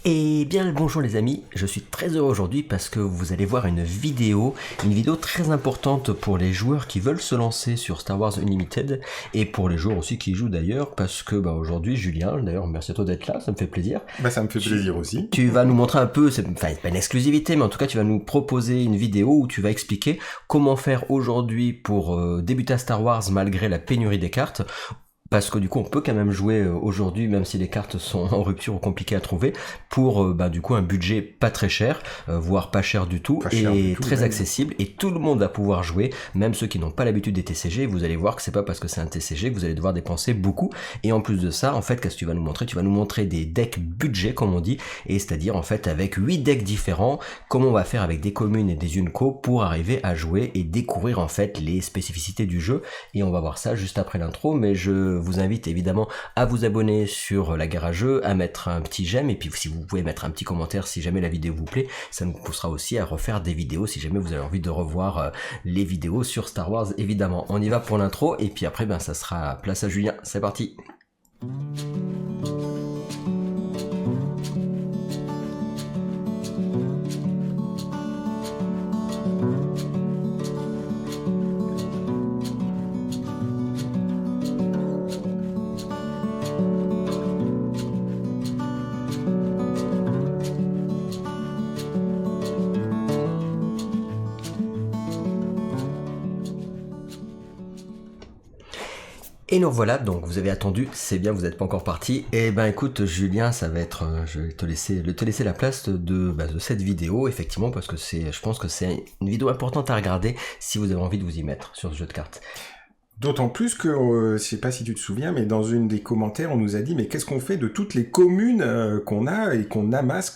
Eh bien le bonjour les amis, je suis très heureux aujourd'hui parce que vous allez voir une vidéo très importante pour les joueurs qui veulent se lancer sur Star Wars Unlimited et pour les joueurs aussi qui y jouent d'ailleurs parce que aujourd'hui Julien, d'ailleurs merci à toi d'être là, ça me fait plaisir. Ça me fait plaisir aussi. Tu vas nous montrer un peu, c'est pas une exclusivité mais en tout cas tu vas nous proposer une vidéo où tu vas expliquer comment faire aujourd'hui pour débuter à Star Wars malgré la pénurie des cartes. Parce que du coup on peut quand même jouer aujourd'hui même si les cartes sont en rupture ou compliquées à trouver pour du coup un budget pas très cher, voire pas cher du tout et très accessible et tout le monde va pouvoir jouer, même ceux qui n'ont pas l'habitude des TCG. Vous allez voir que c'est pas parce que c'est un TCG que vous allez devoir dépenser beaucoup et en plus de ça en fait qu'est-ce que tu vas nous montrer? Tu vas nous montrer des decks budget comme on dit, et c'est-à-dire en fait avec 8 decks différents, comment on va faire avec des communes et des Unco pour arriver à jouer et découvrir en fait les spécificités du jeu, et on va voir ça juste après l'intro. Mais je vous invite évidemment à vous abonner sur la Gare à Jeux, à mettre un petit j'aime et puis si vous pouvez mettre un petit commentaire si jamais la vidéo vous plaît, ça nous poussera aussi à refaire des vidéos si jamais vous avez envie de revoir les vidéos sur Star Wars évidemment. On y va pour l'intro et puis après ça sera place à Julien, c'est parti. Et nous voilà, donc vous avez attendu, c'est bien, vous n'êtes pas encore parti. Et écoute Julien, ça va être, je vais te laisser la place de cette vidéo, effectivement, parce que je pense que c'est une vidéo importante à regarder si vous avez envie de vous y mettre sur ce jeu de cartes. D'autant plus que, je sais pas si tu te souviens, mais dans une des commentaires, on nous a dit, mais qu'est-ce qu'on fait de toutes les communes qu'on a et qu'on amasse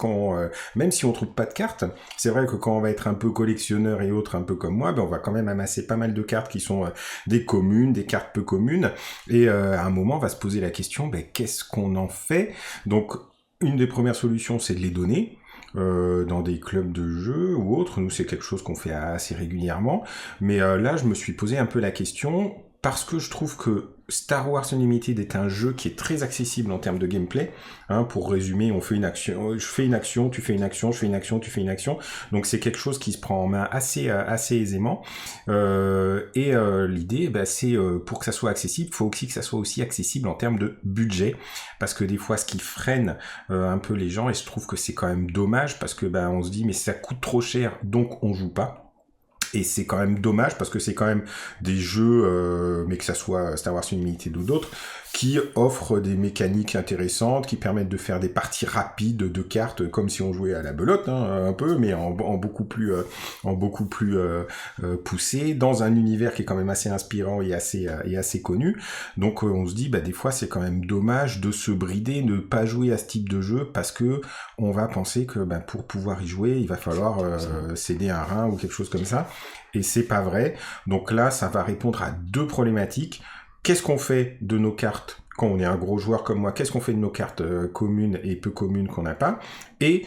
même si on trouve pas de cartes. C'est vrai que quand on va être un peu collectionneur et autres, un peu comme moi, on va quand même amasser pas mal de cartes qui sont des communes, des cartes peu communes. Et à un moment, on va se poser la question, qu'est-ce qu'on en fait? Donc, une des premières solutions, c'est de les donner. Dans des clubs de jeux ou autres. Nous, c'est quelque chose qu'on fait assez régulièrement. Mais là, je me suis posé un peu la question parce que je trouve que Star Wars Unlimited est un jeu qui est très accessible en termes de gameplay. Pour résumer, on fait une action, je fais une action, tu fais une action, je fais une action, tu fais une action. Donc c'est quelque chose qui se prend en main assez aisément. L'idée, c'est pour que ça soit accessible, il faut aussi que ça soit aussi accessible en termes de budget, parce que des fois, ce qui freine un peu les gens, et je trouve que c'est quand même dommage, parce que on se dit mais ça coûte trop cher, donc on joue pas. Et c'est quand même dommage parce que c'est quand même des jeux, mais que ça soit Star Wars Unlimited ou d'autres, qui offrent des mécaniques intéressantes, qui permettent de faire des parties rapides de cartes, comme si on jouait à la belote, un peu, mais en beaucoup plus poussé, dans un univers qui est quand même assez inspirant et assez connu. Donc on se dit, des fois c'est quand même dommage de se brider, ne pas jouer à ce type de jeu, parce que on va penser que pour pouvoir y jouer, il va falloir céder un rein ou quelque chose comme ça. Et c'est pas vrai. Donc là, ça va répondre à deux problématiques. Qu'est-ce qu'on fait de nos cartes quand on est un gros joueur comme moi? Qu'est-ce qu'on fait de nos cartes communes et peu communes qu'on n'a pas? Et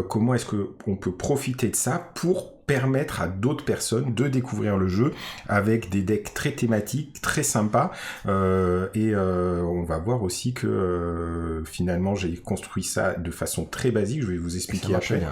comment est-ce qu'on peut profiter de ça pour permettre à d'autres personnes de découvrir le jeu avec des decks très thématiques, très sympas. On va voir aussi que finalement j'ai construit ça de façon très basique. Je vais vous expliquer après.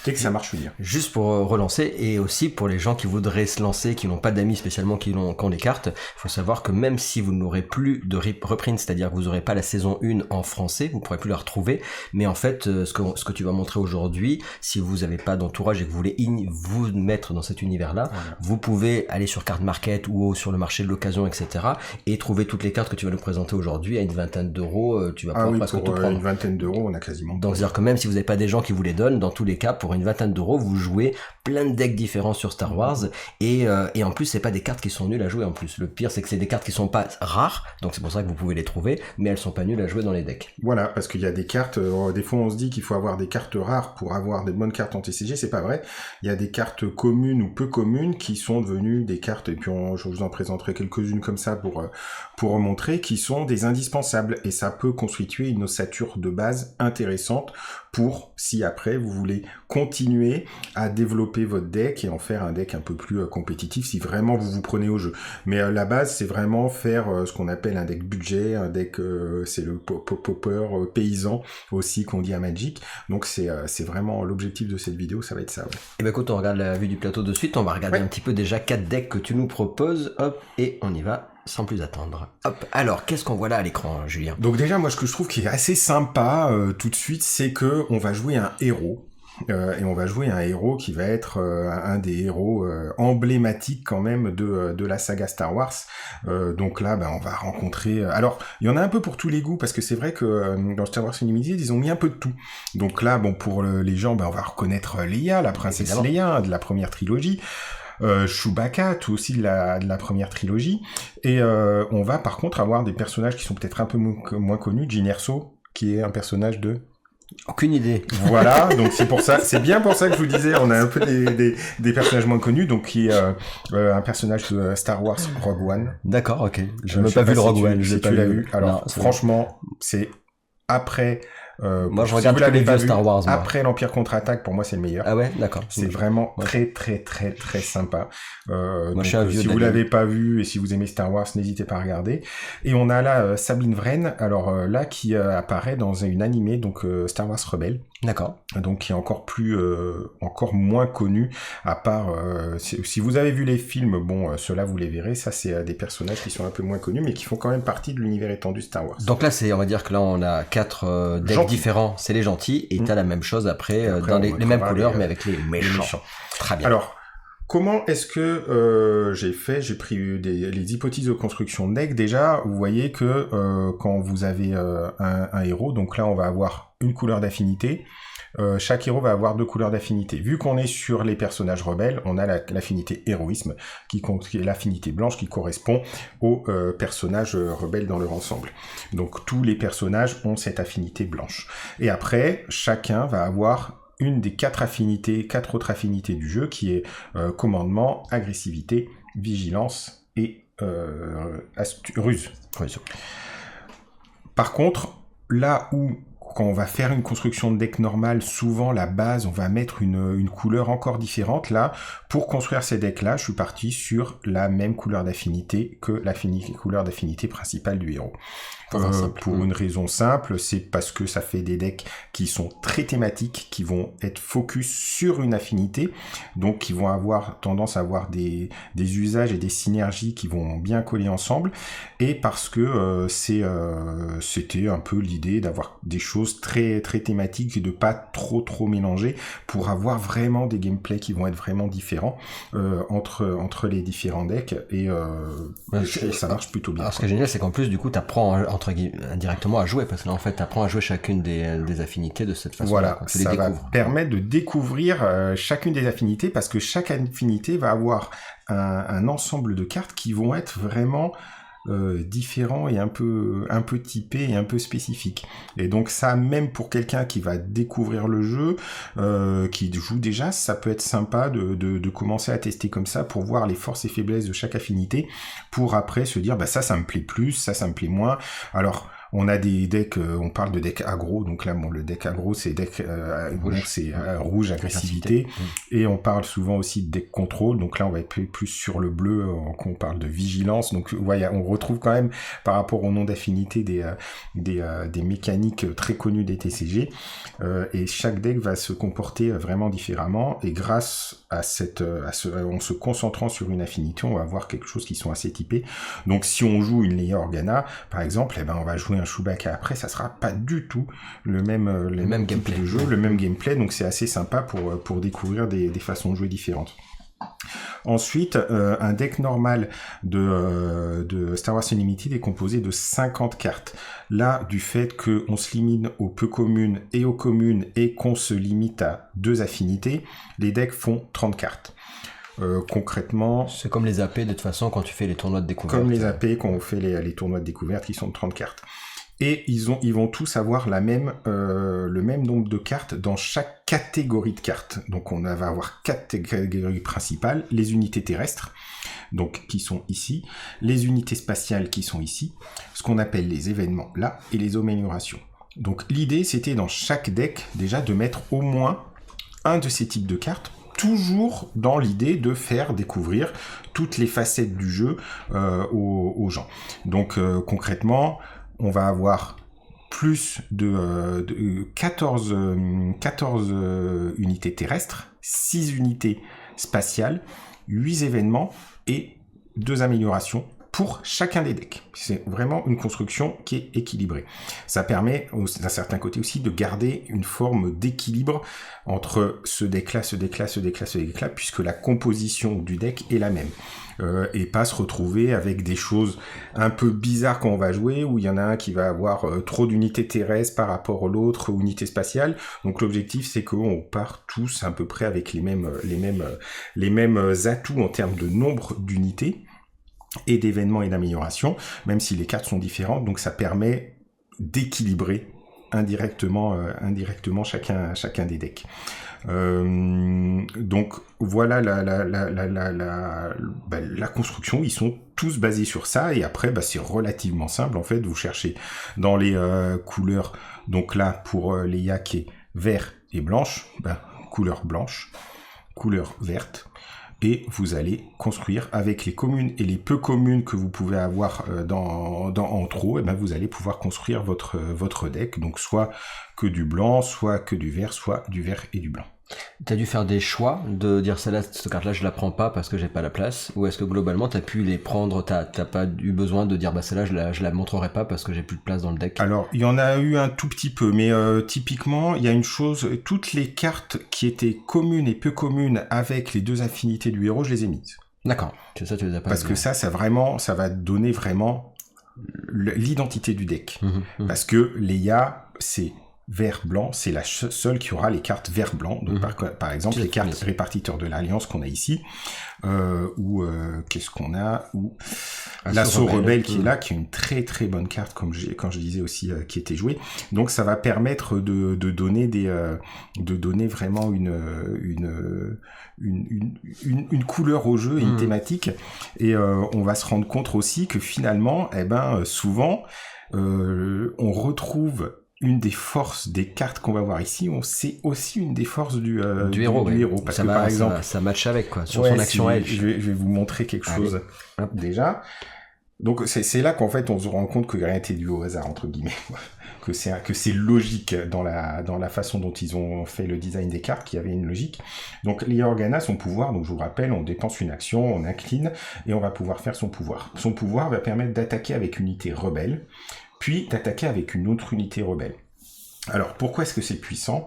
Et que ça marche bien. Juste pour relancer, et aussi pour les gens qui voudraient se lancer, qui n'ont pas d'amis spécialement qui ont les cartes, il faut savoir que même si vous n'aurez plus de reprint, c'est-à-dire que vous n'aurez pas la saison 1 en français, vous ne pourrez plus la retrouver. Mais en fait, ce que tu vas montrer aujourd'hui, si vous n'avez pas d'entourage et que vous voulez vous mettre dans cet univers-là, voilà, vous pouvez aller sur Card Market ou sur le marché de l'occasion, etc. et trouver toutes les cartes que tu vas nous présenter aujourd'hui à une vingtaine d'euros. Tu vas pouvoir presque tout prendre. Une vingtaine d'euros, on a quasiment. Donc c'est-à-dire que même si vous n'avez pas des gens qui vous les donnent, dans tous les cas, pour une vingtaine d'euros, vous jouez plein de decks différents sur Star Wars, et en plus c'est pas des cartes qui sont nulles à jouer en plus. Le pire c'est que c'est des cartes qui sont pas rares, donc c'est pour ça que vous pouvez les trouver, mais elles sont pas nulles à jouer dans les decks. Voilà, parce qu'il y a des cartes, des fois on se dit qu'il faut avoir des cartes rares pour avoir des bonnes cartes en TCG, c'est pas vrai. Il y a des cartes cartes communes ou peu communes qui sont devenues des cartes, et puis je vous en présenterai quelques-unes comme ça pour montrer, qui sont des indispensables, et ça peut constituer une ossature de base intéressante pour, si après vous voulez continuer à développer votre deck et en faire un deck un peu plus compétitif si vraiment vous vous prenez au jeu. Mais la base, c'est vraiment faire ce qu'on appelle un deck budget, un deck, c'est le popper paysan aussi qu'on dit à Magic. Donc c'est vraiment l'objectif de cette vidéo, ça va être ça. Ouais. Et ben écoute, on regarde la vue du plateau de suite, on va regarder un petit peu déjà 4 decks que tu nous proposes, hop, et on y va. Sans plus attendre. Hop. Alors, qu'est-ce qu'on voit là à l'écran, Julien? Donc déjà, moi, ce que je trouve qui est assez sympa tout de suite, c'est que on va jouer un héros. Et on va jouer un héros qui va être un des héros emblématiques quand même de la saga Star Wars. Donc là, on va rencontrer... Alors, il y en a un peu pour tous les goûts, parce que c'est vrai que dans Star Wars Unlimited, ils ont mis un peu de tout. Donc là, pour les gens, on va reconnaître Leia, la princesse Leia de la première trilogie. Chewbacca, tout aussi de la première trilogie, et on va par contre avoir des personnages qui sont peut-être un peu moins connus. Jyn Erso, qui est un personnage de... Aucune idée. Voilà, donc c'est bien pour ça que je vous disais, on a un peu des personnages moins connus, donc qui est un personnage de Star Wars Rogue One. D'accord, ok. Je n'ai pas vu le Rogue One, je l'ai pas vu. Alors, franchement, c'est après... moi, je regarde les vieux Star Wars. Moi. Après l'Empire contre-attaque, pour moi, c'est le meilleur. Ah ouais, d'accord. C'est vraiment très, très, très, très sympa. Moi, donc, je suis un vieux si vous l'avez pas vu et si vous aimez Star Wars, n'hésitez pas à regarder. Et on a là Sabine Wren, alors là, qui apparaît dans une animée, donc Star Wars Rebelle. D'accord. Donc qui est encore moins connu, à part si vous avez vu les films, ceux-là vous les verrez. Ça, c'est des personnages qui sont un peu moins connus, mais qui font quand même partie de l'univers étendu Star Wars. Donc là, on va dire que là, on a 4 decks différents. C'est les gentils, et t'as la même chose après dans les mêmes couleurs, mais avec les méchants. Très bien. Alors, comment est-ce que j'ai pris les hypothèses de construction de deck. Déjà, vous voyez que quand vous avez un héros, donc là on va avoir une couleur d'affinité. Chaque héros va avoir 2 couleurs d'affinité. Vu qu'on est sur les personnages rebelles, on a l'affinité héroïsme, qui est l'affinité blanche qui correspond aux personnages rebelles dans leur ensemble. Donc tous les personnages ont cette affinité blanche. Et après, chacun va avoir une des 4 autres affinités du jeu, qui est commandement, agressivité, vigilance et ruse. Par contre, là où quand on va faire une construction de deck normale, souvent la base, on va mettre une couleur encore différente. Là, pour construire ces decks-là, je suis parti sur la même couleur d'affinité que la couleur d'affinité principale du héros. Pour une raison simple, c'est parce que ça fait des decks qui sont très thématiques, qui vont être focus sur une affinité, donc qui vont avoir tendance à avoir des usages et des synergies qui vont bien coller ensemble, et parce que c'était un peu l'idée d'avoir des choses très très thématiques et de pas trop mélanger pour avoir vraiment des gameplays qui vont être vraiment différents entre les différents decks, et ça marche plutôt bien. Alors, ce qui est génial, c'est qu'en plus, du coup, t'apprends indirectement à jouer, parce que là, en fait, t'apprends à jouer chacune des affinités de cette façon. Voilà, ça va permettre de découvrir chacune des affinités, parce que chaque affinité va avoir un ensemble de cartes qui vont être vraiment différents et un peu typés et un peu spécifiques. Et donc ça, même pour quelqu'un qui va découvrir le jeu, qui joue déjà, ça peut être sympa de commencer à tester comme ça pour voir les forces et faiblesses de chaque affinité, pour après se dire ça me plaît plus, ça me plaît moins. Alors on a des decks, on parle de deck aggro, donc là le deck aggro c'est rouge agressivité, et on parle souvent aussi de deck contrôle, donc là on va être plus sur le bleu quand on parle de vigilance. Donc voilà, on retrouve quand même par rapport au nom d'affinité des mécaniques très connues des TCG, et chaque deck va se comporter vraiment différemment, et grâce à en se concentrant sur une affinité, on va avoir quelque chose qui sont assez typés. Donc si on joue une Leia Organa par exemple, on va jouer un Chewbacca après, ça sera pas du tout le même gameplay de jeu, le même gameplay, donc c'est assez sympa pour découvrir des façons de jouer différentes. Ensuite, un deck normal de Star Wars Unlimited est composé de 50 cartes. Là, du fait qu'on se limite aux peu communes et aux communes, et qu'on se limite à 2 affinités, les decks font 30 cartes. Concrètement, c'est comme les AP de toute façon quand tu fais les tournois de découverte. Comme les AP quand on fait les tournois de découverte qui sont de 30 cartes. Et ils vont tous avoir le même nombre de cartes dans chaque catégorie de cartes. Donc on va avoir 4 catégories principales, les unités terrestres, donc qui sont ici, les unités spatiales qui sont ici, ce qu'on appelle les événements là, et les améliorations. Donc l'idée c'était dans chaque deck déjà de mettre au moins un de ces types de cartes, toujours dans l'idée de faire découvrir toutes les facettes du jeu aux gens. Donc concrètement, on va avoir plus de 14 unités terrestres, 6 unités spatiales, 8 événements et 2 améliorations pour chacun des decks. C'est vraiment une construction qui est équilibrée. Ça permet, d'un certain côté aussi, de garder une forme d'équilibre entre ce deck-là, ce deck-là, ce deck-là, ce deck-là, puisque la composition du deck est la même. Et pas se retrouver avec des choses un peu bizarres quand on va jouer, où il y en a un qui va avoir trop d'unités terrestres par rapport à l'autre, ou unités spatiales. Donc l'objectif, c'est qu'on part tous à peu près avec les mêmes atouts en termes de nombre d'unités, et d'événements et d'améliorations, même si les cartes sont différentes, donc ça permet d'équilibrer indirectement chacun des decks. Donc voilà la construction, ils sont tous basés sur ça, et après c'est relativement simple en fait, vous cherchez dans les couleurs, donc là pour les yaks vert et blanche, couleur blanche, couleur verte, et vous allez construire avec les communes et les peu communes que vous pouvez avoir en trop, et vous allez pouvoir construire votre deck, donc soit que du blanc, soit que du vert, soit du vert et du blanc. T'as dû faire des choix de dire celle-là, cette carte-là, je la prends pas parce que j'ai pas la place, ou est-ce que globalement t'as pu les prendre, t'as pas eu besoin de dire celle-là, je la montrerai pas parce que j'ai plus de place dans le deck? Alors, il y en a eu un tout petit peu, mais typiquement, il y a une chose, toutes les cartes qui étaient communes et peu communes avec les 2 affinités du héros, je les ai mises. D'accord, c'est ça, tu les as pas. Parce que ça va donner vraiment l'identité du deck. Parce que Leia, c'est vert-blanc, c'est la seule qui aura les cartes vert-blanc. Donc par exemple, les cartes répartiteurs de l'Alliance qu'on a ici, ou qu'est-ce qu'on a, ou l'assaut rebelle qui est là, qui est une très très bonne carte, quand je disais aussi, qui était jouée. Donc ça va permettre de donner vraiment une couleur au jeu et une thématique. Et on va se rendre compte aussi que finalement, souvent, on retrouve une des forces des cartes qu'on va voir ici, c'est aussi une des forces du héros. Parce que par exemple, ça match avec quoi, sur son action edge. Je vais vous montrer quelque chose déjà. Donc c'est là qu'en fait on se rend compte que rien n'était dû au hasard, entre guillemets, que c'est logique dans la façon dont ils ont fait le design des cartes, qu'il y avait une logique. Donc Leia Organa, son pouvoir, donc je vous rappelle, on dépense une action, on incline et on va pouvoir faire son pouvoir. Son pouvoir va permettre d'attaquer avec une unité rebelle, puis d'attaquer avec une autre unité rebelle. Alors, pourquoi est-ce que c'est puissant ?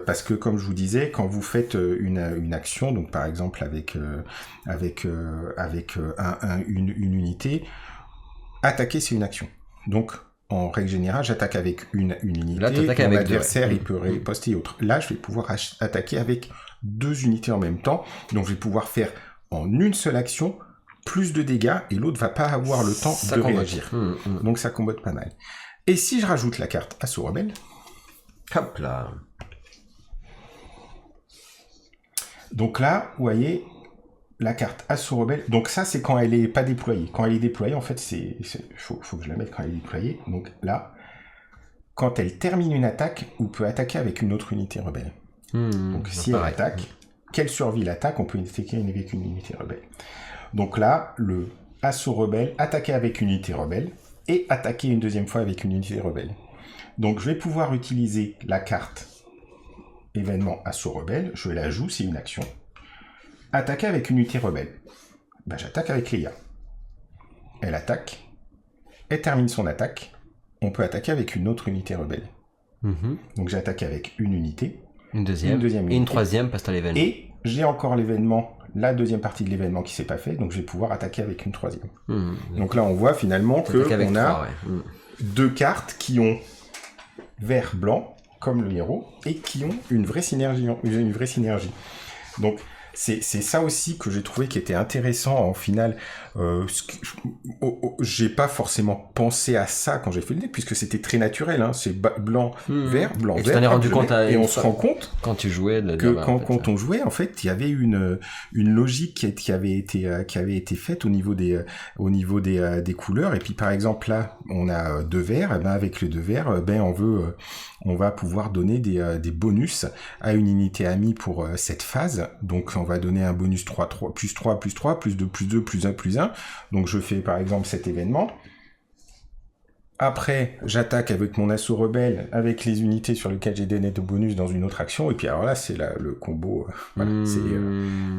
Parce que, comme je vous disais, quand vous faites une action, donc par exemple avec une unité, attaquer c'est une action. Donc, en règle générale, j'attaque avec une unité, là, mon adversaire il peut riposter et autres. Là, je vais pouvoir attaquer avec 2 unités en même temps, donc je vais pouvoir faire en une seule action plus de dégâts, et l'autre va pas avoir le temps de réagir. Donc ça combote pas mal. Et si je rajoute la carte Assaut Rebelle, hop là. Donc là, vous voyez, la carte Assaut Rebelle, donc ça c'est quand elle est pas déployée. Quand elle est déployée, en fait, faut que je la mette quand elle est déployée. Donc là, quand elle termine une attaque, on peut attaquer avec une autre unité rebelle. Donc si elle attaque, qu'elle survit l'attaque, on peut attaquer avec une unité rebelle. Donc là, le Assaut Rebelle, attaquer avec une unité rebelle, et attaquer une deuxième fois avec une unité rebelle. Donc je vais pouvoir utiliser la carte événement Assaut Rebelle, je la joue, c'est une action. Attaquer avec une unité rebelle. J'attaque avec Leia. Elle attaque, elle termine son attaque, on peut attaquer avec une autre unité rebelle. Donc j'ai attaqué avec une unité, une deuxième unité, et une troisième parce que t'as l'événement. Et j'ai encore l'événement, la deuxième partie de l'événement qui s'est pas fait, donc je vais pouvoir attaquer avec une troisième. Donc là on voit finalement qu'on a 2 cartes qui ont vert-blanc, comme le héros, et qui ont une vraie synergie. Donc c'est ça aussi que j'ai trouvé qui était intéressant en finale. J'ai pas forcément pensé à ça quand j'ai fait le deck, puisque c'était très naturel, hein. C'est blanc, vert, blanc, et vert. Tu t'en es rendu compte et on se rend compte quand tu jouais quand on jouait, en fait, il y avait une logique qui avait été faite au niveau des couleurs. Et puis par exemple là, on a 2 verts. Et ben avec les 2 verts, on va pouvoir donner des bonus à une unité amie pour cette phase. Donc on va donner un bonus 3, plus 3, plus 3, plus 2, plus 2, plus 1, plus 1. Donc je fais par exemple cet événement. Après, j'attaque avec mon assaut rebelle, avec les unités sur lesquelles j'ai donné de bonus dans une autre action. Et puis alors là, c'est le combo. Voilà,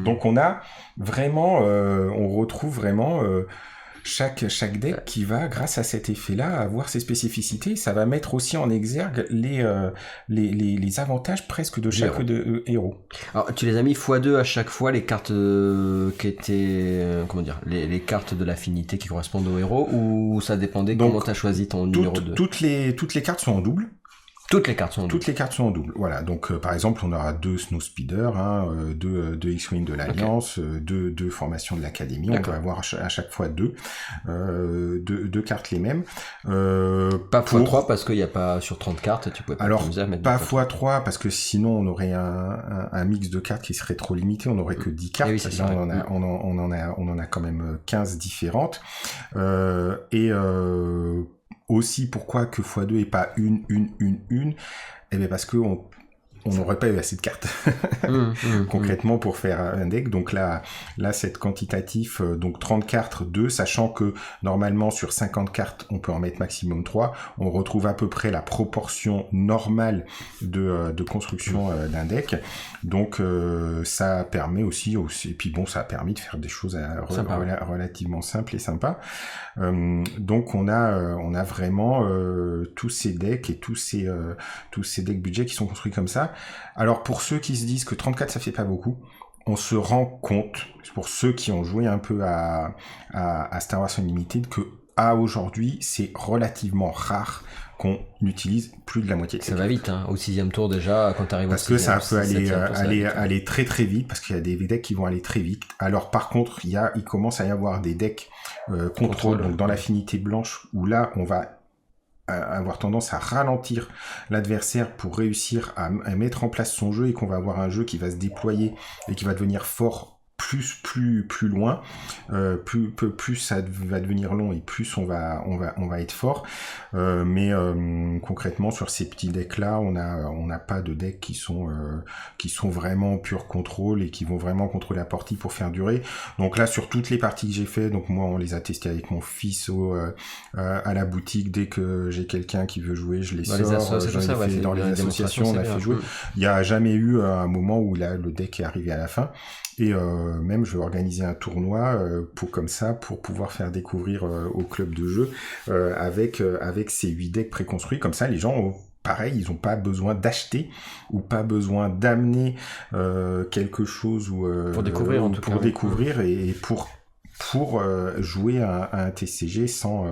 donc on a vraiment, on retrouve vraiment chaque deck qui va, grâce à cet effet-là, avoir ses spécificités. Ça va mettre aussi en exergue les avantages presque de chaque héros. Alors, tu les as mis x2 à chaque fois, les cartes qui étaient, les cartes de l'affinité qui correspondent au héros, ou ça dépendait comment tu as choisi ton numéro 2? Toutes les cartes sont en double. Toutes les cartes sont en double. Toutes les cartes sont en double. Voilà. Donc, par exemple, on aura 2 Snow Speeder, 2 X-Wing de l'Alliance, 2 formations de l'Académie. On va avoir à chaque fois 2 cartes les mêmes. Pas x3 parce qu'il n'y a pas sur 30 cartes, tu pouvais pas t'amuser à mettre pas x3 parce que sinon on aurait un mix de cartes qui serait trop limité. On n'aurait que 10 cartes. Oui, là, on en a quand même 15 différentes. Aussi, pourquoi que x2 et pas une? Eh bien parce que on n'aurait pas eu assez de cartes concrètement pour faire un deck. Donc là c'est quantitatif, donc 30 cartes 2, sachant que normalement sur 50 cartes on peut en mettre maximum 3. On retrouve à peu près la proportion normale de construction d'un deck. Donc ça permet aussi, et puis bon, ça a permis de faire des choses relativement simples et sympas. Donc on a vraiment tous ces decks et tous ces decks budget qui sont construits comme ça. Alors pour ceux qui se disent que 34 ça fait pas beaucoup, on se rend compte, pour ceux qui ont joué un peu à Star Wars Unlimited, que à aujourd'hui c'est relativement rare qu'on utilise plus de la moitié de ces cartes. Ça va vite, hein, au 6e tour déjà, quand tu arrives au 6e. Parce que ça peut aller très très vite, parce qu'il y a des decks qui vont aller très vite. Alors par contre, il commence à y avoir des decks contrôle, donc dans l'affinité blanche, où là on va avoir tendance à ralentir l'adversaire pour réussir à mettre en place son jeu, et qu'on va avoir un jeu qui va se déployer et qui va devenir fort plus loin, plus ça va devenir long et plus on va être fort. Mais concrètement sur ces petits decks là, on n'a pas de decks qui sont vraiment pur contrôle et qui vont vraiment contrôler la partie pour faire durer. Donc là sur toutes les parties que j'ai fait, donc moi on les a testés avec mon fils à la boutique. Dès que j'ai quelqu'un qui veut jouer, je les sors. Dans les associations, on a fait jouer. Il n'y a jamais eu un moment où là le deck est arrivé à la fin. Et même je vais organiser un tournoi pour pouvoir faire découvrir au club de jeu avec ces 8 decks préconstruits. Comme ça les gens pareil, ils n'ont pas besoin d'acheter ou pas besoin d'amener quelque chose pour découvrir et pour jouer à un TCG sans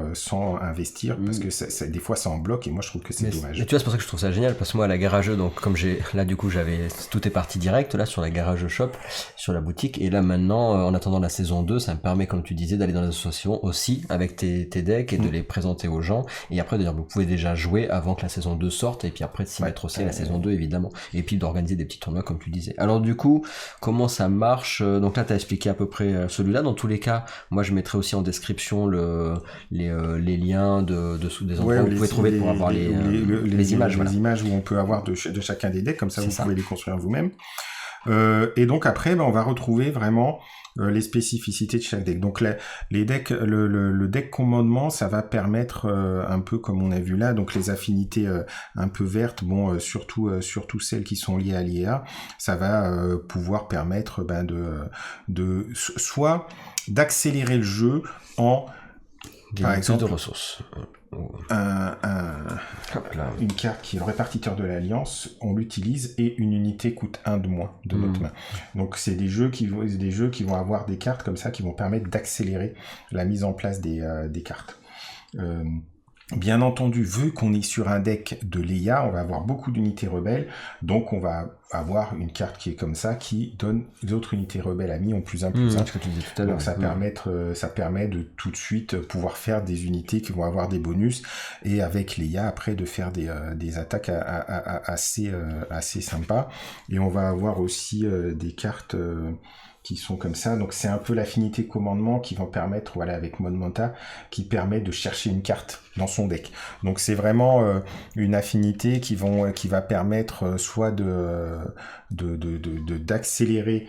investir, parce que des fois ça en bloque, et moi je trouve que c'est dommage. Mais tu vois, c'est pour ça que je trouve ça génial, parce que moi à la garageux, donc comme tout est parti direct là sur la garage shop, sur la boutique, et là maintenant en attendant la saison 2, ça me permet, comme tu disais, d'aller dans les associations aussi avec tes decks et de les présenter aux gens, et après d'ailleurs vous pouvez déjà jouer avant que la saison 2 sorte, et puis après de s'y mettre aussi à la saison 2 évidemment, et puis d'organiser des petits tournois comme tu disais. Alors du coup, comment ça marche? Donc là t'as expliqué à peu près celui-là. Dans tous les cas, moi je mettrai aussi en description les liens dessous des endroits où vous pouvez trouver pour avoir les images. Les images où on peut avoir de chacun des decks, comme ça pouvez les construire vous-même. Et donc après, on va retrouver vraiment les spécificités de chaque deck. Donc les decks, le deck commandement, ça va permettre un peu comme on a vu là, donc les affinités un peu vertes, surtout celles qui sont liées à l'IA, ça va pouvoir permettre de soit d'accélérer le jeu en par exemple de ressources. Une carte qui est le répartiteur de l'Alliance, on l'utilise et une unité coûte 1 de moins de notre main. Donc c'est des jeux qui vont avoir des cartes comme ça qui vont permettre d'accélérer la mise en place des cartes. Bien entendu, vu qu'on est sur un deck de Leia, on va avoir beaucoup d'unités rebelles, donc on va avoir une carte qui est comme ça, qui donne les autres unités rebelles amies en +1/+1. Ce que tu disais tout à l'heure. Donc ça permet de tout de suite pouvoir faire des unités qui vont avoir des bonus, et avec Leia après de faire des attaques assez sympas. Et on va avoir aussi des cartes qui sont comme ça, donc c'est un peu l'affinité commandement qui va permettre, voilà, avec Mon Mothma, qui permet de chercher une carte dans son deck. Donc c'est vraiment une affinité qui va permettre soit d'accélérer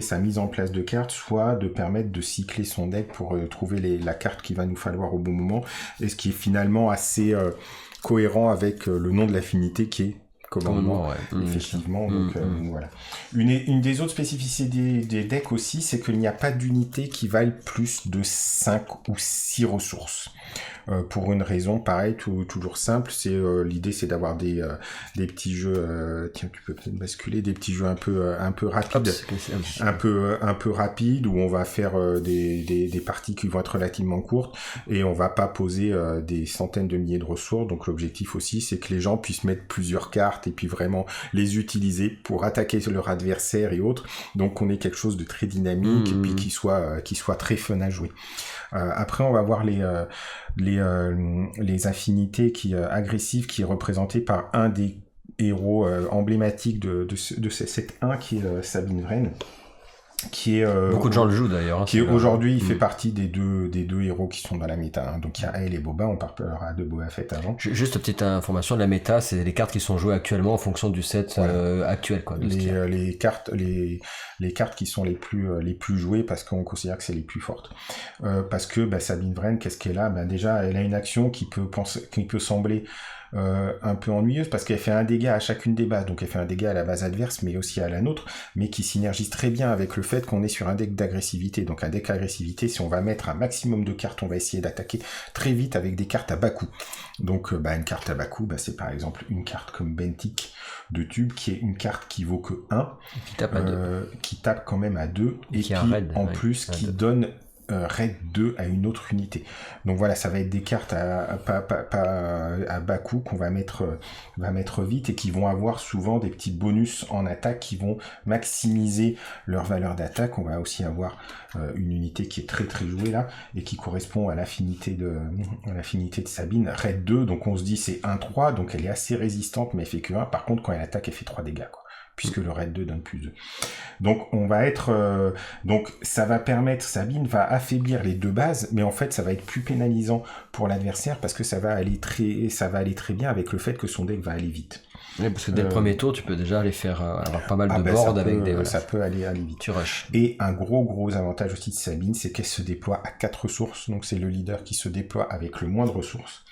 sa mise en place de cartes, soit de permettre de cycler son deck pour trouver la carte qu'il va nous falloir au bon moment, et ce qui est finalement assez cohérent avec le nom de l'affinité qui est commandement, effectivement. Donc voilà. Une des autres spécificités des decks aussi, c'est qu'il n'y a pas d'unités qui valent plus de 5 ou 6 ressources. Pour une raison pareil, toujours simple, l'idée c'est d'avoir des petits jeux, tiens, tu peux peut-être basculer, des petits jeux un peu rapides, un peu rapides, où on va faire des parties qui vont être relativement courtes, et on va pas poser des centaines de milliers de ressources. Donc l'objectif aussi, c'est que les gens puissent mettre plusieurs cartes et puis vraiment les utiliser pour attaquer leur adversaire et autres. Donc on ait quelque chose de très dynamique et puis qui soit très fun à jouer. Après, on va voir les affinités agressives qui est représenté par un des héros emblématiques de cette 1 qui est Sabine Wren, qui est beaucoup de gens le jouent d'ailleurs, qui est aujourd'hui il fait partie des deux héros qui sont dans la méta, hein. Donc il y a elle et Boba, on parlera de Boba Fett avant. Juste petite information, la méta c'est les cartes qui sont jouées actuellement en fonction du set actuel, quoi. Les cartes qui sont les plus jouées, parce qu'on considère que c'est les plus fortes, parce que Sabine Wren, qu'est-ce qu'elle a? Déjà elle a une action qui peut sembler un peu ennuyeuse, parce qu'elle fait un dégât à chacune des bases, donc elle fait un dégât à la base adverse mais aussi à la nôtre, mais qui synergise très bien avec le fait qu'on est sur un deck d'agressivité. Donc un deck d'agressivité, si on va mettre un maximum de cartes, on va essayer d'attaquer très vite avec des cartes à bas coût. Donc une carte à bas coût, c'est par exemple une carte comme Bentik de Tube, qui est une carte qui vaut que 1, qui tape à 2, qui tape quand même à 2, et puis en plus qui donne raid 2 à une autre unité. Donc voilà, ça va être des cartes à bas coût qu'on va mettre vite, et qui vont avoir souvent des petits bonus en attaque qui vont maximiser leur valeur d'attaque. On va aussi avoir une unité qui est très très jouée là, et qui correspond à l'affinité de Sabine, raid 2, donc on se dit c'est 1-3, donc elle est assez résistante, mais elle fait que 1. Par contre, quand elle attaque, elle fait 3 dégâts, quoi, puisque le raid 2 donne +2. Donc on va être donc ça va permettre, Sabine va affaiblir les deux bases, mais en fait ça va être plus pénalisant pour l'adversaire, parce que ça va aller très bien avec le fait que son deck va aller vite. Oui, parce que dès le premier tour, tu peux déjà aller faire avoir pas mal de boards avec des... Voilà. Ça peut aller vite. Tu rushes. Et un gros avantage aussi de Sabine, c'est qu'elle se déploie à 4 ressources, donc c'est le leader qui se déploie avec le moins de ressources.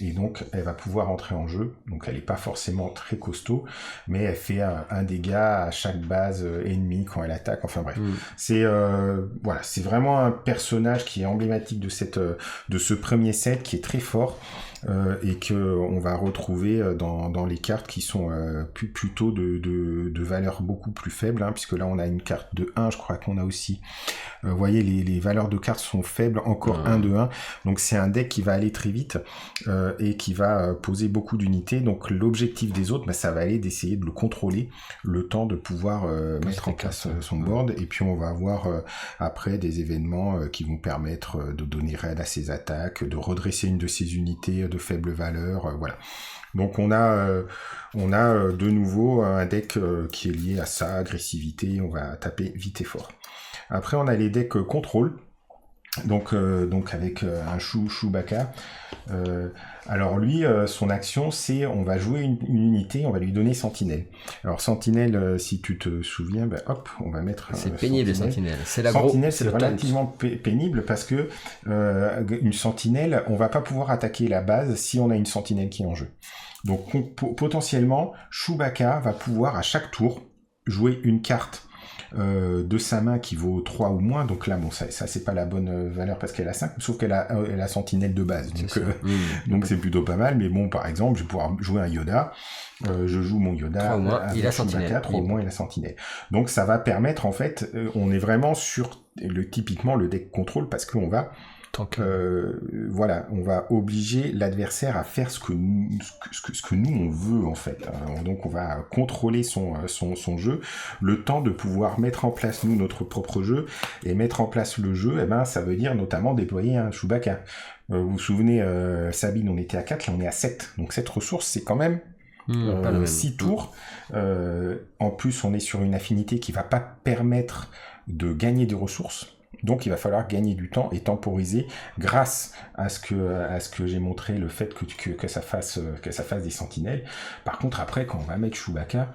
Et donc elle va pouvoir entrer en jeu, donc elle n'est pas forcément très costaud, mais elle fait un dégât à chaque base ennemie quand elle attaque, enfin bref. C'est vraiment un personnage qui est emblématique de ce premier set, qui est très fort, et que on va retrouver dans les cartes qui sont plutôt de valeur beaucoup plus faible, hein, puisque là on a une carte de 1, je crois qu'on a aussi, vous voyez, les valeurs de cartes sont faibles, encore 1 de 1, donc c'est un deck qui va aller très vite, et qui va poser beaucoup d'unités. Donc l'objectif des autres, ça va aller d'essayer de le contrôler, le temps de pouvoir mettre en place son board, et puis on va avoir après des événements qui vont permettre de donner raid à ses attaques, de redresser une de ses unités de faible valeur, voilà. Donc on a de nouveau un deck qui est lié à sa agressivité, on va taper vite et fort. Après on a les decks contrôle, donc avec un Chewbacca. Alors lui, son action, c'est on va jouer une unité, on va lui donner Sentinelle. Alors Sentinelle, si tu te souviens, hop, on va mettre... c'est pénible, Sentinelle. Sentinelle, c'est relativement pénible, parce que une Sentinelle, on va pas pouvoir attaquer la base si on a une Sentinelle qui est en jeu. Donc potentiellement, Chewbacca va pouvoir à chaque tour jouer une carte de sa main qui vaut 3 ou moins, donc là bon ça c'est pas la bonne valeur parce qu'elle a 5, sauf qu'elle a Sentinelle de base, donc c'est plutôt pas mal. Mais bon, par exemple, je vais pouvoir jouer un Yoda, je joue mon Yoda, 3 au moins, il a Sentinelle, 3 au moins il a Sentinelle, donc ça va permettre, en fait, on est vraiment sur typiquement le deck contrôle, parce qu'on va Voilà, on va obliger l'adversaire à faire ce que nous on veut en fait. Donc on va contrôler son jeu, le temps de pouvoir mettre en place nous notre propre jeu, et mettre en place le jeu, ça veut dire notamment déployer un Chewbacca. Vous vous souvenez, Sabine, on était à 4, là on est à 7. Donc cette ressource, c'est quand même 6 tours. En plus, on est sur une affinité qui va pas permettre de gagner des ressources. Donc il va falloir gagner du temps et temporiser grâce à ce que j'ai montré, le fait que ça fasse des sentinelles. Par contre, après, quand on va mettre Chewbacca,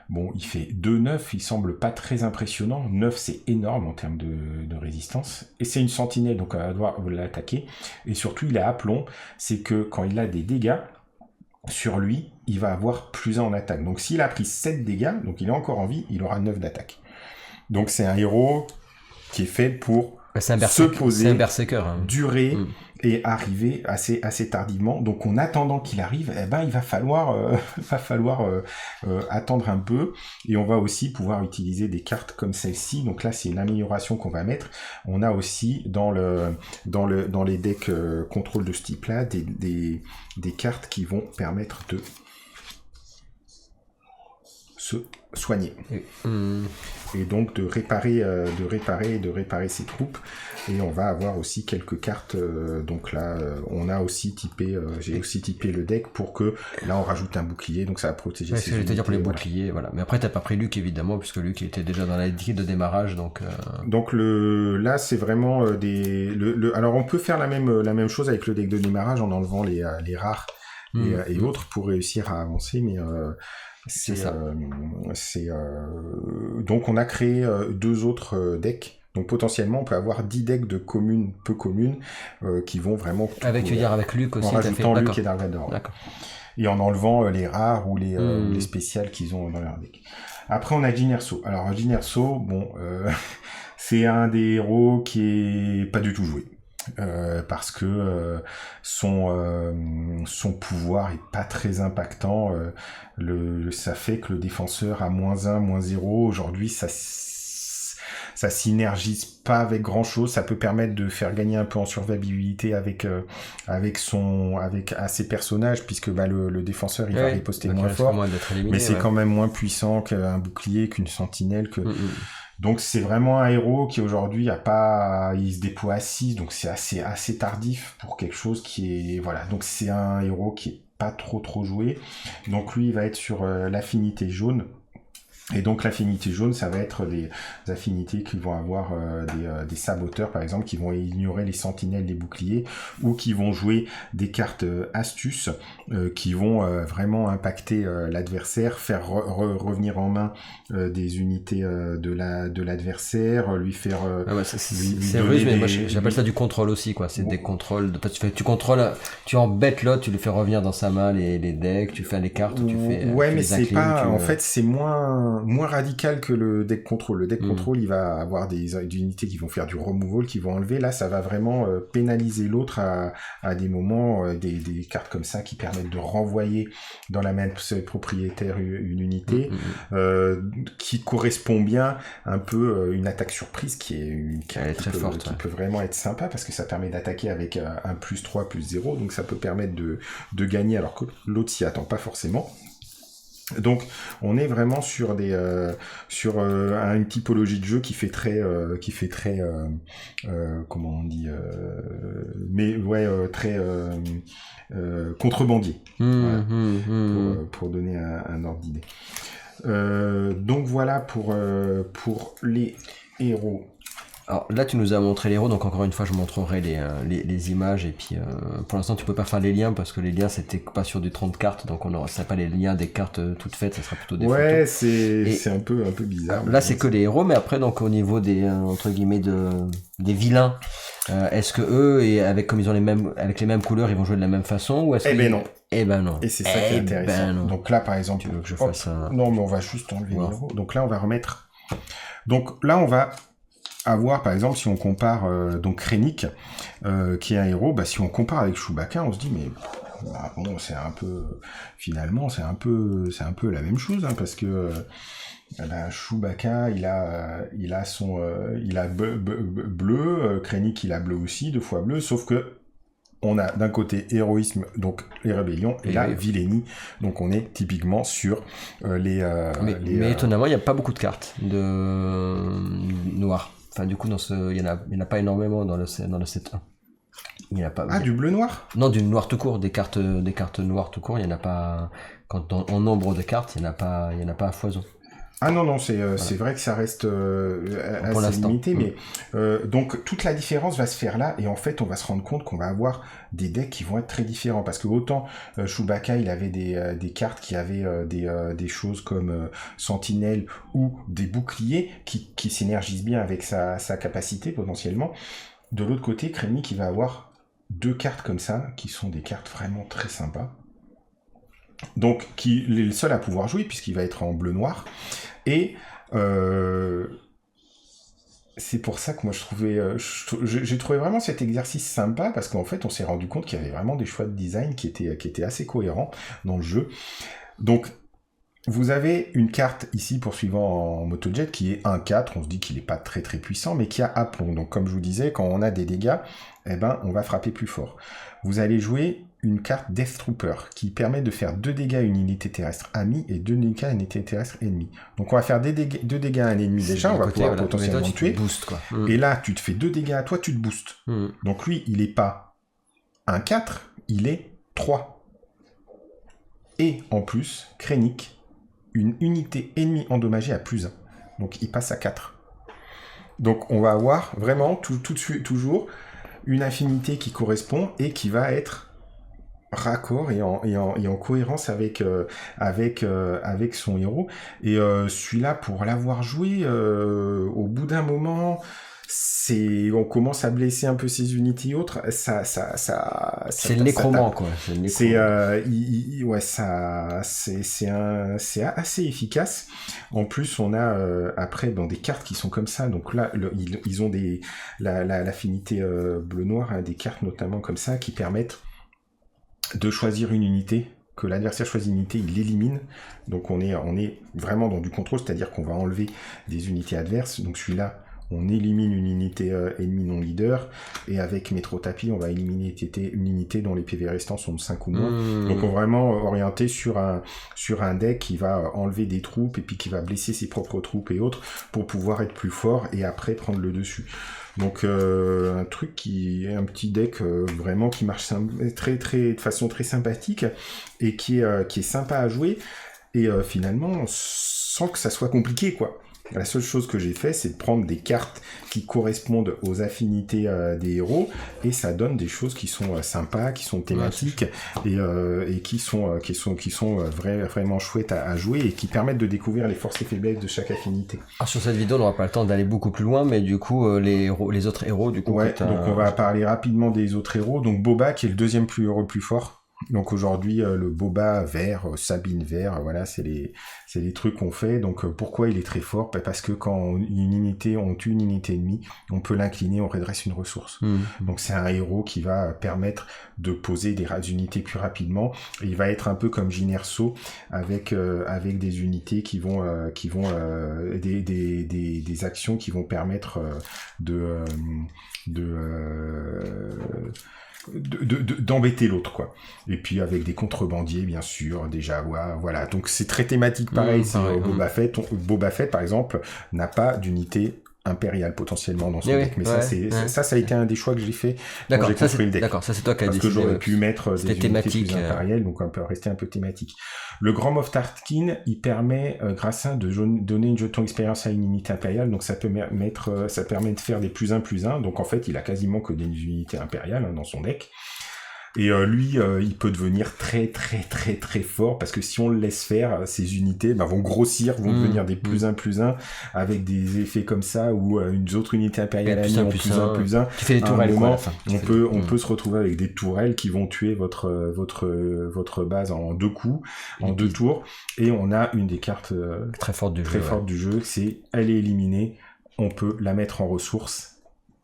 bon, il fait 2-9, il semble pas très impressionnant. 9, c'est énorme en termes de résistance. Et c'est une sentinelle, donc on va devoir l'attaquer. Et surtout, il a aplomb, c'est que quand il a des dégâts sur lui, il va avoir plus 1 en attaque. Donc s'il a pris 7 dégâts, donc il est encore en vie, il aura 9 d'attaque. Donc c'est un héros qui est fait pour se poser, durer et arriver assez tardivement. Donc en attendant qu'il arrive, il va falloir attendre un peu, et on va aussi pouvoir utiliser des cartes comme celle-ci. Donc là c'est une amélioration qu'on va mettre. On a aussi dans les decks contrôle de ce type-là des cartes qui vont permettre de se soigner. Et donc de réparer ses troupes. Et on va avoir aussi quelques cartes. Donc là, on a aussi typé, j'ai aussi typé le deck pour que là on rajoute un bouclier, donc ça va protéger. C'est ce que j'allais te dire pour les boucliers, voilà. Mais après t'as pas pris Luke évidemment, puisque Luke était déjà dans la grille de démarrage, donc. Donc là c'est vraiment alors on peut faire la même chose avec le deck de démarrage en enlevant les rares et autres pour réussir à avancer, mais donc on a créé 2 autres decks. Donc potentiellement on peut avoir 10 decks de communes, peu communes, qui vont vraiment avec Luke aussi, en rajoutant Luke et Dark Vador. D'accord. Et en enlevant les rares ou les spéciales qu'ils ont dans leur deck. Après on a Jyn Erso. Alors Jyn Erso, bon c'est un des héros qui est pas du tout joué. Parce que son pouvoir est pas très impactant. Ça fait que le défenseur a -1, -0. Aujourd'hui, ça synergise pas avec grand chose. Ça peut permettre de faire gagner un peu en survivabilité avec ses personnages, puisque le défenseur il va riposter moins fort, mais c'est quand même moins puissant qu'un bouclier, qu'une sentinelle, Donc c'est vraiment un héros qui aujourd'hui il se déploie à 6, donc c'est assez tardif pour quelque chose qui est, voilà. Donc c'est un héros qui est pas trop joué. Donc lui il va être sur l'affinité jaune. Et donc l'affinité jaune, ça va être des affinités qui vont avoir des saboteurs, par exemple, qui vont ignorer les sentinelles, les boucliers, ou qui vont jouer des cartes astuces qui vont vraiment impacter l'adversaire, faire revenir en main des unités de l'adversaire, lui faire... c'est russe, mais moi j'appelle ça du contrôle aussi, quoi. C'est des contrôles. Tu contrôles, tu embêtes l'autre, tu lui fais revenir dans sa main les decks, tu fais les cartes, tu fais... Ouais, mais c'est pas... En fait, c'est moins radical que le deck contrôle. Le deck contrôle, il va avoir des unités qui vont faire du removal, qui vont enlever. Là, ça va vraiment pénaliser l'autre à des moments, des cartes comme ça qui permettent de renvoyer dans la main propriétaire une unité qui correspond bien un peu une attaque surprise qui est une carte très forte, qui peut vraiment être sympa parce que ça permet d'attaquer avec un +3, +0, donc ça peut permettre de gagner alors que l'autre s'y attend pas forcément. Donc on est vraiment sur une typologie de jeu qui fait très comment on dit très contrebandier, pour donner un ordre d'idée. Donc voilà pour les héros. Alors là, tu nous as montré les héros, donc encore une fois, je montrerai les images, et puis pour l'instant, tu peux pas faire les liens, parce que les liens, c'était pas sur du 30 cartes, donc on sera pas les liens des cartes toutes faites, ça sera plutôt des photos. Ouais, c'est un peu bizarre. Là, c'est que les héros, mais après, donc au niveau des, entre guillemets, des vilains, est-ce que eux, comme ils ont avec les mêmes couleurs, ils vont jouer de la même façon, ou est-ce non. Non. Et c'est ça qui est intéressant. Donc là, par exemple... Tu veux que je fasse un... Non, mais on va juste enlever les héros. Donc là, on va remettre... Donc là, on va avoir, par exemple, si on compare donc Krennic, qui est un héros, si on compare avec Chewbacca, on se dit, mais bon, finalement, c'est un peu la même chose, parce que Eh ben, Chewbacca, il a bleu, Krennic, il a bleu aussi, 2 fois bleu, sauf que on a d'un côté héroïsme, donc les rébellions, et là, vilainie, donc on est typiquement sur mais étonnamment, il n'y a pas beaucoup de cartes de noir. Enfin, du coup, il y en a pas énormément dans le set 1. Il y en a pas. Du bleu-noir? Non, du noir tout court, des cartes noires tout court, il y en a pas. En nombre de cartes, il y en a pas à foison. Ah non, c'est vrai que ça reste assez limité, mais donc toute la différence va se faire là, et en fait on va se rendre compte qu'on va avoir des decks qui vont être très différents, parce que autant Chewbacca il avait des cartes qui avaient des choses comme Sentinelle ou des boucliers qui s'énergisent bien avec sa capacité potentiellement. De l'autre côté, Krennic il va avoir 2 cartes comme ça, qui sont des cartes vraiment très sympas. Donc, qui est le seul à pouvoir jouer, puisqu'il va être en bleu-noir. Et c'est pour ça que moi j'ai trouvé vraiment cet exercice sympa, parce qu'en fait on s'est rendu compte qu'il y avait vraiment des choix de design qui étaient assez cohérents dans le jeu. Donc vous avez une carte ici poursuivant en motojet qui est 1-4, on se dit qu'il n'est pas très très puissant, mais qui a aplomb. Donc comme je vous disais, quand on a des dégâts, eh ben on va frapper plus fort. Vous allez jouer une carte Death Trooper qui permet de faire 2 dégâts à une unité terrestre amie et 2 dégâts à une unité terrestre ennemie. Donc on va faire 2 dégâts à un ennemi déjà, on va pouvoir potentiellement le tuer. Et là, tu te fais 2 dégâts à toi, tu te boostes. Donc lui, il est pas 1-4, il est 3. Et en plus, Krennic, une unité ennemie endommagée à +1. Donc il passe à 4. Donc on va avoir vraiment tout de suite, toujours une affinité qui correspond et qui va être raccord et en cohérence avec son héros. Et celui-là, pour l'avoir joué, au bout d'un moment, on commence à blesser un peu ses unités et autres. C'est le nécromant, quoi. C'est assez efficace. En plus, on a après des cartes qui sont comme ça. Donc là, ils ont l'affinité bleu-noir, hein, des cartes notamment comme ça qui permettent de choisir une unité, que l'adversaire choisit une unité, il l'élimine. Donc on est vraiment dans du contrôle, c'est-à-dire qu'on va enlever des unités adverses. Donc celui-là, on élimine une unité ennemie non leader, et avec Métro Tapis, on va éliminer une unité dont les PV restants sont de 5 ou moins. Donc on est vraiment orienté sur un deck qui va enlever des troupes, et puis qui va blesser ses propres troupes et autres, pour pouvoir être plus fort, et après prendre le dessus. Donc un petit deck vraiment qui marche de façon très sympathique, et qui est sympa à jouer, et finalement sans que ça soit compliqué, quoi. La seule chose que j'ai fait, c'est de prendre des cartes qui correspondent aux affinités des héros, et ça donne des choses qui sont sympas, qui sont thématiques, et qui sont vraiment chouettes à jouer, et qui permettent de découvrir les forces et faiblesses de chaque affinité. Sur cette vidéo, on n'aura pas le temps d'aller beaucoup plus loin, mais du coup, les autres héros, du coup... Ouais, donc on va parler rapidement des autres héros. Donc Boba, qui est le deuxième héros le plus fort. Donc aujourd'hui, le Boba vert, Sabine vert, voilà, c'est les trucs qu'on fait. Donc pourquoi il est très fort? Parce que quand on tue une unité ennemie, on peut l'incliner, on redresse une ressource. Donc c'est un héros qui va permettre de poser des unités plus rapidement. Et il va être un peu comme Jinerso, avec des unités qui vont des actions qui vont permettre d'embêter l'autre, quoi. Et puis avec des contrebandiers, bien sûr, des jaguars, voilà. Donc c'est très thématique, pareil. Boba Fett, par exemple, n'a pas d'unité impériale potentiellement dans son deck, mais ça a été un des choix que j'ai fait quand j'ai construit le deck. D'accord, ça c'est toi qui as décidé. Parce que j'aurais pu mettre des unités plus impériales, donc on peut rester un peu thématique. Le Grand Moff Tarkin, il permet, grâce à de donner une jeton expérience à une unité impériale, donc ça permet de faire des +1/+1, donc en fait il a quasiment que des unités impériales, hein, dans son deck. Et lui, il peut devenir très très très très fort, parce que si on le laisse faire, ces unités vont grossir, vont devenir des +1/+1, avec des effets comme ça, ou une autre unité impériale à +1/+1. Tu fais des tourelles, quoi, on peut se retrouver avec des tourelles qui vont tuer votre base en 2 coups, en 2 tours, et on a une des cartes très forte du jeu, c'est elle est éliminée, on peut la mettre en ressources,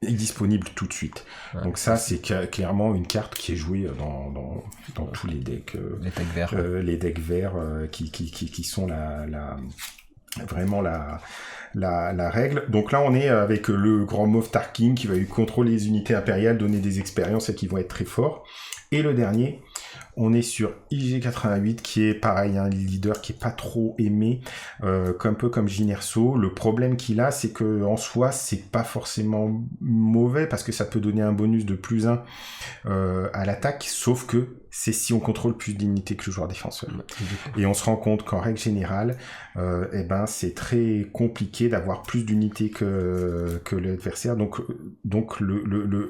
est disponible tout de suite. Donc ça, c'est clairement une carte qui est jouée dans tous les decks. Les decks verts. Les decks verts qui sont vraiment la règle. Donc là, on est avec le grand Moff Tarkin qui va contrôler les unités impériales, donner des expériences et qui vont être très forts. Et le dernier, on est sur IG-88 qui est pareil, un leader qui est pas trop aimé, un peu comme Jyn Erso. Le problème qu'il a, c'est que en soi, c'est pas forcément mauvais parce que ça peut donner un bonus de +1 à l'attaque, sauf que c'est si on contrôle plus d'unités que le joueur défenseur. Et on se rend compte qu'en règle générale, c'est très compliqué d'avoir plus d'unités que l'adversaire. Donc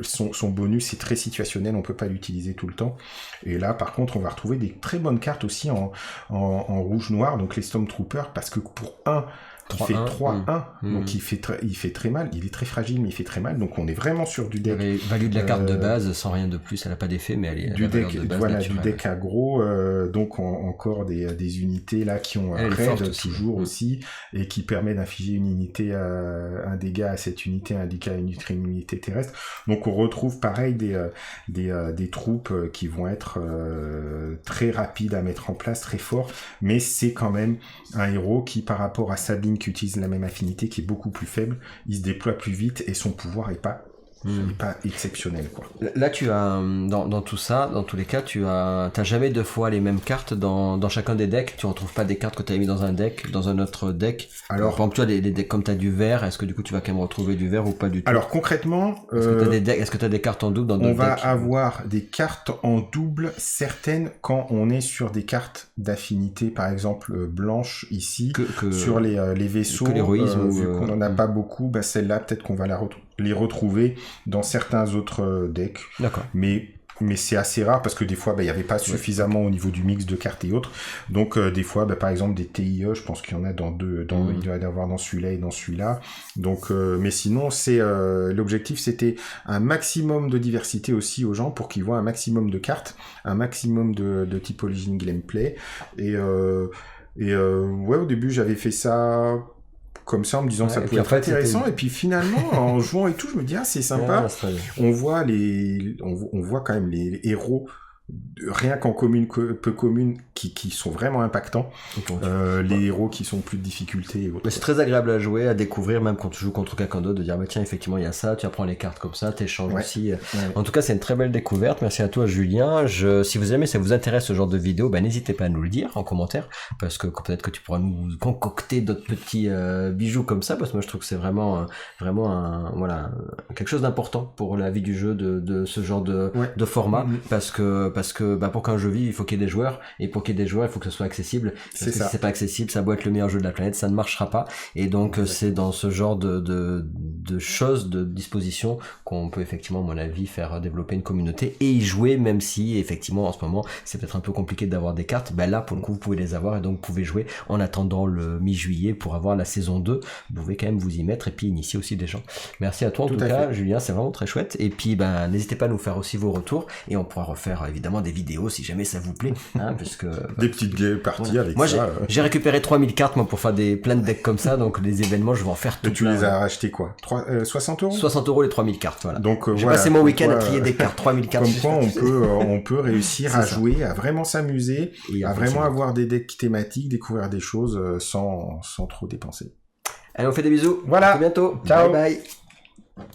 son bonus est très situationnel, on peut pas l'utiliser tout le temps. Et là, par contre, on va retrouver des très bonnes cartes aussi en rouge-noir, donc les Stormtroopers, parce que pour il fait 3-1, donc il fait très mal, il est très fragile mais il fait très mal, donc on est vraiment sur du deck. Value de la carte de base, sans rien de plus, elle n'a pas d'effet, mais elle est du deck, de base voilà, naturelle. du deck aggro, donc encore des unités là qui ont un raid toujours aussi, et qui permet d'infliger une unité, un dégât à cette unité, un dégât à une unité terrestre. Donc on retrouve pareil des troupes qui vont être très rapides à mettre en place, très forts, mais c'est quand même un héros qui, par rapport à Sabine qui utilise la même affinité, qui est beaucoup plus faible, il se déploie plus vite et son pouvoir est pas exceptionnel, quoi. Là, tu as dans tout ça, dans tous les cas, t'as jamais 2 fois les mêmes cartes dans chacun des decks. Tu retrouves pas des cartes que tu as mis dans un deck, dans un autre deck. Alors, par exemple, tu as des decks comme tu as du vert. Est-ce que du coup tu vas quand même retrouver du vert ou pas du tout? Alors concrètement, est-ce que tu as des cartes en double dans d'autres decks? On va avoir des cartes en double certaines quand on est sur des cartes d'affinité, par exemple blanche ici, sur les vaisseaux. Que l'héroïsme, vu qu'on en a pas beaucoup, celle-là peut-être qu'on va les retrouver dans certains autres decks. D'accord. Mais c'est assez rare parce que des fois, il n'y avait pas suffisamment au niveau du mix de cartes et autres. Donc, des fois, par exemple, des TIE, je pense qu'il y en a il doit y en avoir dans celui-là et dans celui-là. Donc, mais sinon, l'objectif, c'était un maximum de diversité aussi aux gens pour qu'ils voient un maximum de cartes, un maximum de typologie de gameplay. Au début, j'avais fait ça comme ça en me disant que ça pouvait être intéressant, et puis finalement en jouant et tout, je me dis c'est sympa. On voit quand même les héros rien qu'en peu commune qui sont vraiment impactants, les héros qui sont plus de difficulté et autres. Mais c'est très agréable à jouer, à découvrir, même quand tu joues contre quelqu'un d'autre, de dire tiens, effectivement il y a ça, tu apprends les cartes comme ça, t'échanges aussi. En tout cas, c'est une très belle découverte. Merci à toi, Julien. Si vous aimez, ça vous intéresse ce genre de vidéo, n'hésitez pas à nous le dire en commentaire, parce que peut-être que tu pourras nous concocter d'autres petits bijoux comme ça, parce que moi je trouve que c'est vraiment quelque chose d'important pour la vie du jeu, de ce genre de format, parce que pour qu'un jeu vive, il faut qu'il y ait des joueurs, et pour qu'il y ait des joueurs, il faut que ce soit accessible. Si c'est pas accessible, ça doit être le meilleur jeu de la planète, ça ne marchera pas. Et donc c'est dans ce genre de choses, de dispositions, qu'on peut effectivement, à mon avis, faire développer une communauté et y jouer, même si effectivement en ce moment c'est peut-être un peu compliqué d'avoir des cartes. Là pour le coup vous pouvez les avoir, et donc vous pouvez jouer en attendant le mi-juillet pour avoir la saison 2. Vous pouvez quand même vous y mettre et puis initier aussi des gens. Merci à toi en tout cas, Julien, c'est vraiment très chouette. Et puis n'hésitez pas à nous faire aussi vos retours, et on pourra refaire évidemment des vidéos si jamais ça vous plaît, parce que des petites parties avec moi, ça. J'ai récupéré 3000 cartes pour faire plein de decks comme ça, donc les événements je vais en faire tout. Tu les as achetés quoi, 60 €? 60 € les 3000 cartes, voilà. Donc j'ai passé mon week-end à trier des cartes, 3000 cartes. Comme quoi on peut réussir à jouer, à vraiment s'amuser, à vraiment avoir des decks thématiques, découvrir des choses sans trop dépenser. Allez, on fait des bisous. Voilà. À bientôt. Ciao. Bye bye.